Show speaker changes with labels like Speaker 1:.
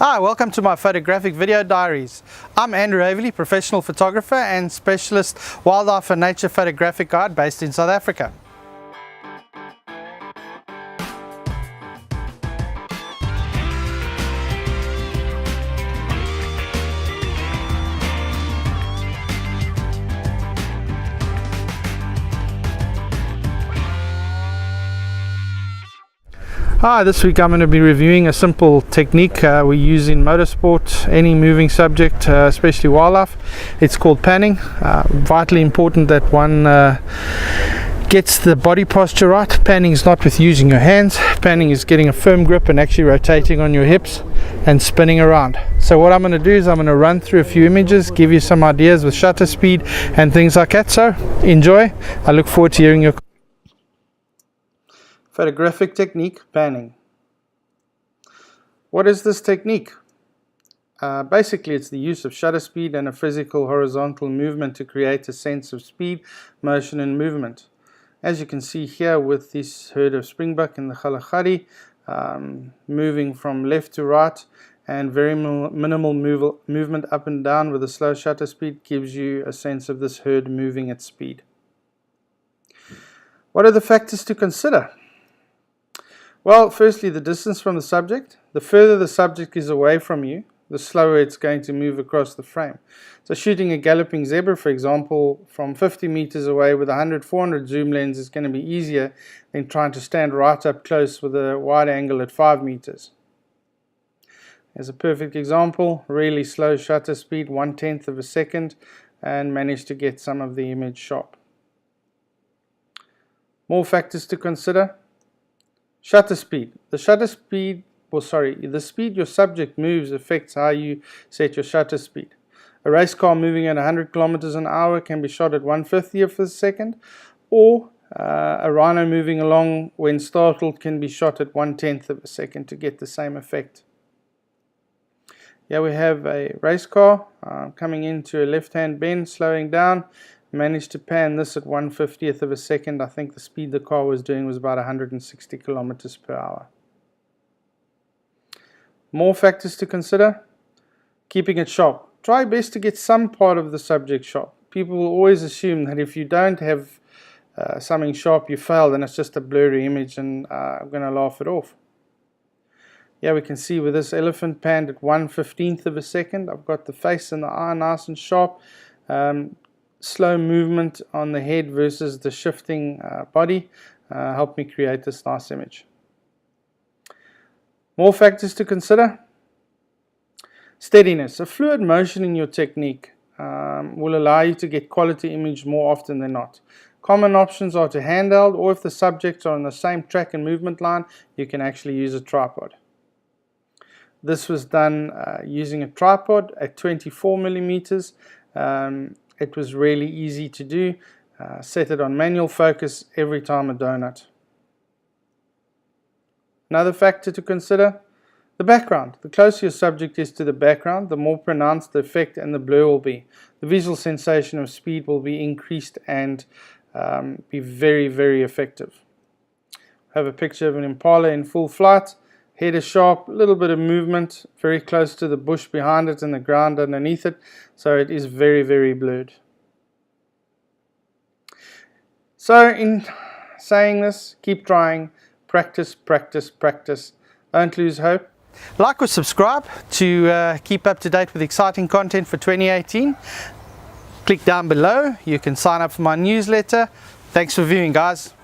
Speaker 1: Hi, welcome to my photographic video diaries. I'm Andrew Aveley, professional photographer and specialist wildlife and nature photographic guide based in South Africa. Hi, this week I'm going to be reviewing a simple technique we use in motorsport, any moving subject, especially wildlife. It's called panning. Vitally important that one gets the body posture right. Panning is not with using your hands. Panning is getting a firm grip and actually rotating on your hips and spinning around. So what I'm going to do is I'm going to run through a few images, give you some ideas with shutter speed and things like that. So enjoy. I look forward to hearing your photographic technique, panning. What is this technique? Basically, it's the use of shutter speed and a physical horizontal movement to create a sense of speed, motion and movement. As you can see here with this herd of springbuck in the Kalahari, moving from left to right and very minimal movement up and down with a slow shutter speed gives you a sense of this herd moving at speed. What are the factors to consider? Well, firstly, the distance from the subject. The further the subject is away from you, the slower it's going to move across the frame. So shooting a galloping zebra, for example, from 50 meters away with a 100-400 zoom lens is going to be easier than trying to stand right up close with a wide angle at 5 meters. As a perfect example, really slow shutter speed, 1/10 of a second, and manage to get some of the image sharp. More factors to consider. Shutter speed. The speed your subject moves affects how you set your shutter speed. A race car moving at 100 kilometers an hour can be shot at 1/50th of a second, or a rhino moving along when startled can be shot at 1/10th of a second to get the same effect. Here we have a race car coming into a left-hand bend, slowing down. Managed to pan this at 1/50th of a second. I think the speed the car was doing was about 160 kilometers per hour. More factors to consider. Keeping it sharp. Try best to get some part of the subject sharp. People will always assume that if you don't have something sharp, you failed and it's just a blurry image, and I'm going to laugh it off. Yeah, we can see with this elephant panned at 1/15th of a second. I've got the face and the eye nice and sharp. Slow movement on the head versus the shifting body helped me create this nice image. More factors to consider. Steadiness. A fluid motion in your technique will allow you to get quality image more often than not. Common options are to handheld, or if the subjects are on the same track and movement line, you can actually use a tripod. This was done using a tripod at 24 millimeters. It was really easy to do. Set it on manual focus every time a donut. Another factor to consider, the background. The closer your subject is to the background, the more pronounced the effect and the blur will be. The visual sensation of speed will be increased and be very, very effective. I have a picture of an impala in full flight. Head is sharp, a little bit of movement, very close to the bush behind it and the ground underneath it, so it is very, very blurred. So in saying this, keep trying, practice, practice, practice. Don't lose hope. Like or subscribe to keep up to date with exciting content for 2018. Click down below. You can sign up for my newsletter. Thanks for viewing, guys.